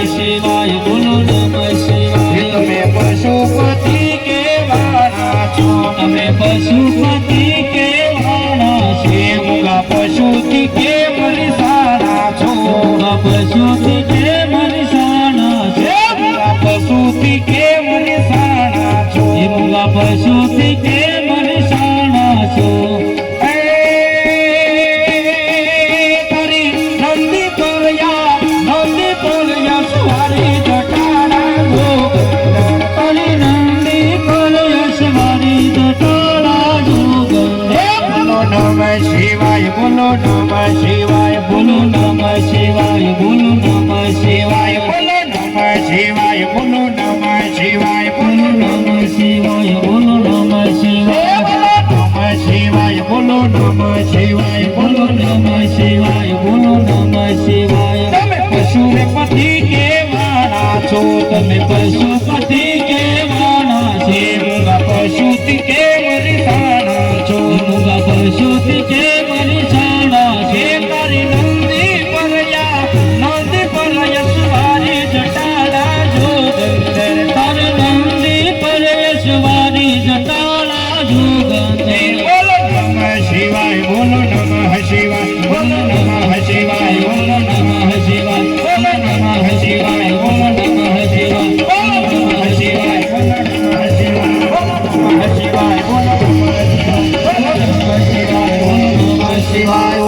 શિવાય બોલો નમઃ શિવાય તમે પશુપતિ કેવાના છો તમે પશુપતિ કેવાના છે મૂંગા પશુથી કે મરીસાના છો મૂંગા પશુથી કે મરીસાના છે મૂંગા પશુથી કે મરીસાના છો મૂંગા પશુથી કે મરીસાના છો શિવાય બોલો નમઃ શિવાય બોલો નમઃ શિવાય બોલો નમઃ શિવાય બોલો નમઃ શિવાય બોલો નમઃ શિવાય બોલો નમઃ શિવાય બોલો નમઃ શિવાય નમઃ શિવાય બોલો નમઃ શિવાય બોલો નમઃ શિવાય બોલો નમઃ શિવાય તમે પશુપતિ કેવાના છો તમે પશુપતિ કેવાના છે મૂંગા પશુથી કે મરીસાના છો મૂંગા પશુથી કે મરીસાના છે તારી નંદી પર યશવારી જટાળા જોગંદર તારી નંદી પર યશવારી જટાળા જોગંદર બોલો નમઃ શિવાય બોલો નમઃ શિવાય બોલો નમઃ શિવાય બોલો નમઃ શિવાય બોલો નમઃ શિવાય બોલો નમઃ શિવાય બોલો નમઃ શિવાય બોલો નમઃ શિવાય બોલો નમઃ શિવાય બોલો નમઃ શિવાય બોલો નમઃ શિવાય બોલો નમઃ શિવાય